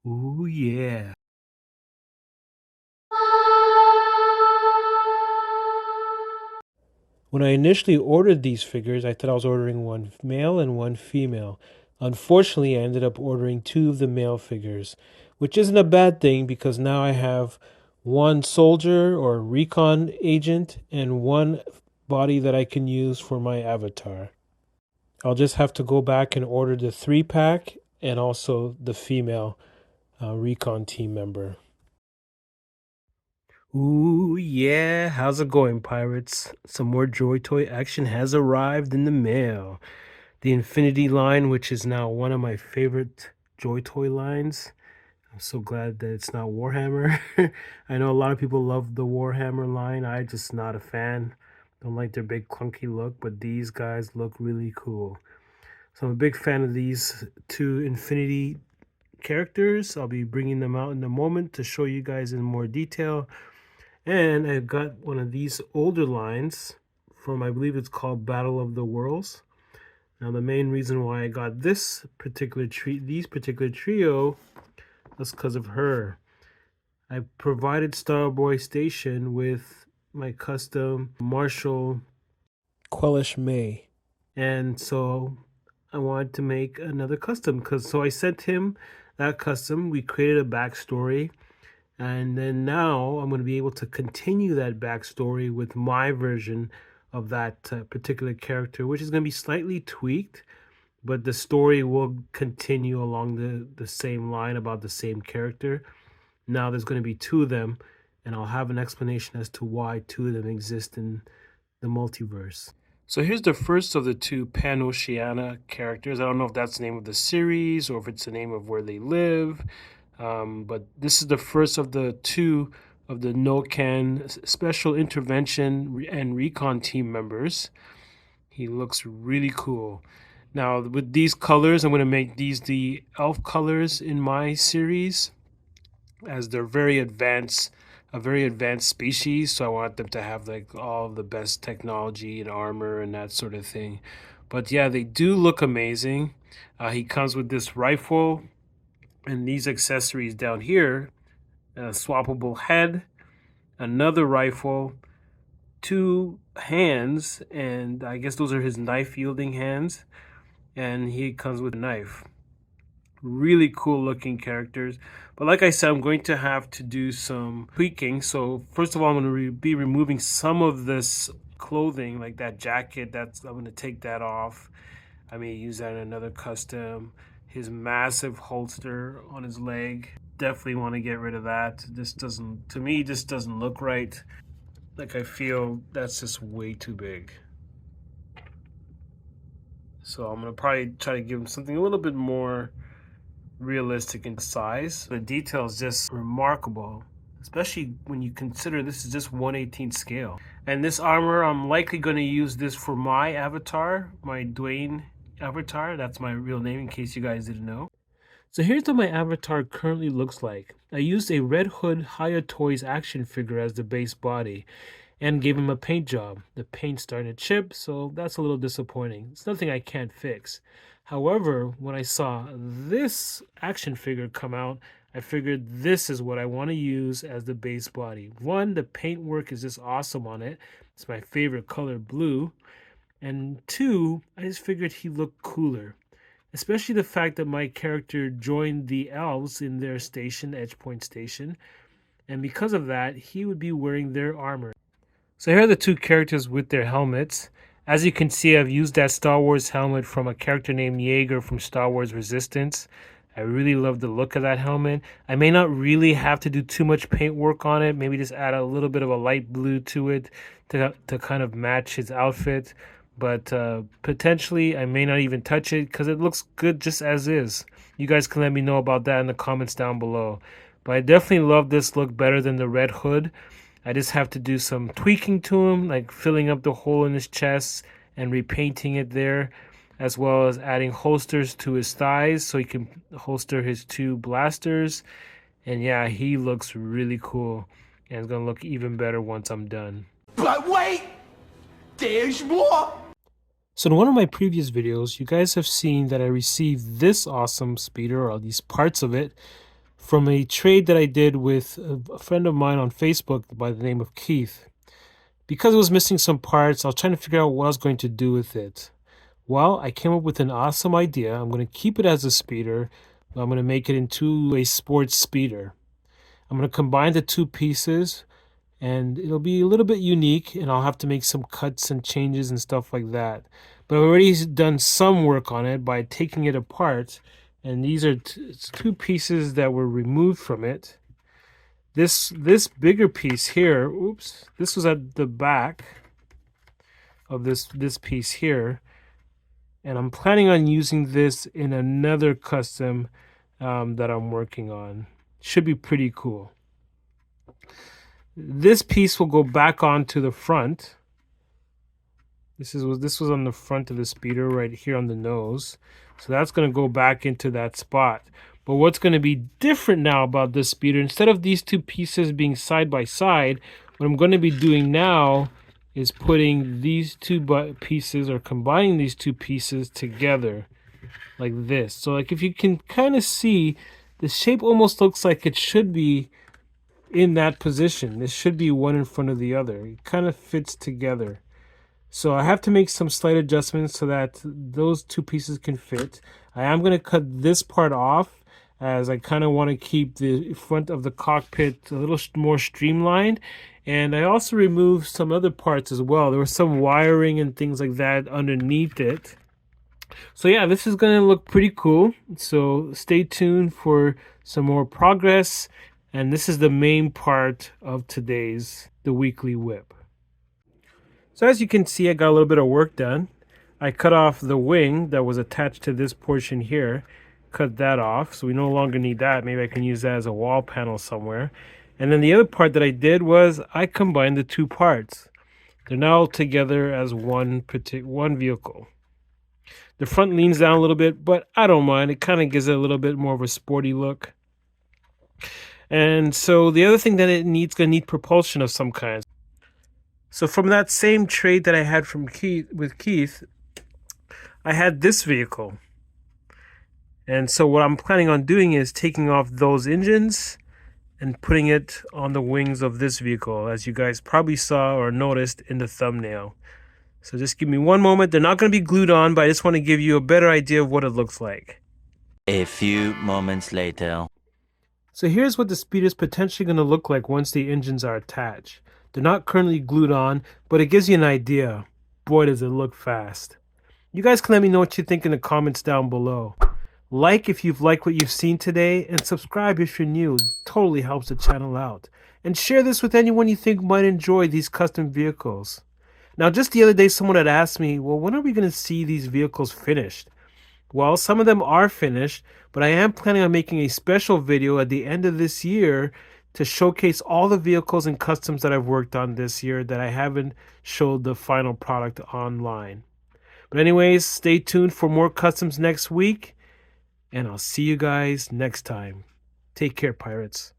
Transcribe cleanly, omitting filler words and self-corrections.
Ooh, yeah. When I initially ordered these figures, I thought I was ordering one male and one female. Unfortunately, I ended up ordering two of the male figures, which isn't a bad thing because now I have one soldier or recon agent and one body that I can use for my avatar. I'll just have to go back and order the 3-pack and also the female recon team member. Ooh, yeah. How's it going, pirates? Some more Joy Toy action has arrived in the mail. The Infinity line, which is now one of my favorite Joy Toy lines. I'm so glad that it's not Warhammer. I know a lot of people love the Warhammer line. I'm just not a fan. Don't like their big clunky look, but these guys look really cool. So I'm a big fan of these two Infinity characters. I'll be bringing them out in a moment to show you guys in more detail. And I've got one of these older lines from, I believe it's called Battle of the Worlds. Now the main reason why I got these particular trio was because of her. I provided Starboy Station with my custom Marshall Quellish May. And so I wanted to make another custom so I sent him that custom. We created a backstory. And then now I'm going to be able to continue that backstory with my version of that particular character, which is going to be slightly tweaked, but the story will continue along the same line about the same character. Now there's going to be two of them, and I'll have an explanation as to why two of them exist in the multiverse. So here's the first of the two Pan-Oceania characters. I don't know if that's the name of the series or if it's the name of where they live. But this is the first of the two of the NOCAN Special Intervention and Recon team members. He looks really cool. Now, with these colors, I'm going to make these the elf colors in my series, as they're a very advanced species. So I want them to have like all the best technology and armor and that sort of thing. But yeah, they do look amazing. He comes with this rifle and these accessories down here, a swappable head, another rifle, two hands, and I guess those are his knife wielding hands, and he comes with a knife. Really cool looking characters, but like I said, I'm going to have to do some tweaking. So first of all, I'm going to be removing some of this clothing, like that jacket. I'm going to take that off. I may use that in another custom. His massive holster on his leg, definitely want to get rid of that. To me, this doesn't look right. Like, I feel that's just way too big. So I'm gonna probably try to give him something a little bit more realistic in size. The detail is just remarkable, especially when you consider this is just 1/18 scale. And this armor, I'm likely going to use this for my avatar, my Dwayne avatar. That's my real name, in case you guys didn't know. So here's what my avatar currently looks like. I used a Red Hood Hiya Toys action figure as the base body and gave him a paint job. The paint's starting to chip, so that's a little disappointing. It's nothing I can't fix. However, when I saw this action figure come out, I figured this is what I want to use as the base body. One, the paint work is just awesome on it. It's my favorite color, blue. And two, I just figured he looked cooler. Especially the fact that my character joined the elves in their station, Edgepoint Station. And because of that, he would be wearing their armor. So here are the two characters with their helmets. As you can see, I've used that Star Wars helmet from a character named Jaeger from Star Wars Resistance. I really love the look of that helmet. I may not really have to do too much paint work on it. Maybe just add a little bit of a light blue to it to kind of match his outfit. But potentially, I may not even touch it because it looks good just as is. You guys can let me know about that in the comments down below. But I definitely love this look better than the Red Hood. I just have to do some tweaking to him, like filling up the hole in his chest and repainting it there, as well as adding holsters to his thighs so he can holster his two blasters. And yeah, he looks really cool, and it's gonna look even better once I'm done. But wait, there's more! So in one of my previous videos, you guys have seen that I received this awesome speeder, or at least parts of it, from a trade that I did with a friend of mine on Facebook by the name of Keith. Because it was missing some parts, I was trying to figure out what I was going to do with it. Well, I came up with an awesome idea. I'm going to keep it as a speeder, but I'm going to make it into a sports speeder. I'm going to combine the two pieces, and it'll be a little bit unique, and I'll have to make some cuts and changes and stuff like that. But I've already done some work on it by taking it apart, and these are two pieces that were removed from it. This bigger piece here, oops, this was at the back of this piece here, and I'm planning on using this in another custom that I'm working on. Should be pretty cool. This piece will go back onto the front. This was on the front of the speeder right here on the nose. So that's going to go back into that spot. But what's going to be different now about this speeder, instead of these two pieces being side by side, what I'm going to be doing now is putting these two pieces, or combining these two pieces together like this. So like if you can kind of see, the shape almost looks like it should be in that position. This should be one in front of the other. It kind of fits together. So I have to make some slight adjustments so that those two pieces can fit. I am going to cut this part off, as I kind of want to keep the front of the cockpit a little more streamlined. And I also removed some other parts as well. There was some wiring and things like that underneath it. So yeah, this is going to look pretty cool. So stay tuned for some more progress. And this is the main part of the weekly whip. So as you can see, I got a little bit of work done. I cut off the wing that was attached to this portion here. Cut that off, so we no longer need that. Maybe I can use that as a wall panel somewhere. And then the other part that I did was I combined the two parts. They're now together as one vehicle. The front leans down a little bit, but I don't mind. It kind of gives it a little bit more of a sporty look. And so the other thing that it needs, going to need propulsion of some kind. So from that same trade that I had from Keith, I had this vehicle. And so what I'm planning on doing is taking off those engines and putting it on the wings of this vehicle, as you guys probably saw or noticed in the thumbnail. So just give me one moment. They're not going to be glued on, but I just want to give you a better idea of what it looks like. A few moments later. So here's what the speeder is potentially going to look like once the engines are attached. They're not currently glued on, but it gives you an idea. Boy, does it look fast. You guys can let me know what you think in the comments down below. Like if you've liked what you've seen today, and subscribe if you're new. It totally helps the channel out. And share this with anyone you think might enjoy these custom vehicles. Now, just the other day, someone had asked me, well, when are we going to see these vehicles finished? Well, some of them are finished, but I am planning on making a special video at the end of this year to showcase all the vehicles and customs that I've worked on this year that I haven't showed the final product online. But anyways, stay tuned for more customs next week, and I'll see you guys next time. Take care, pirates.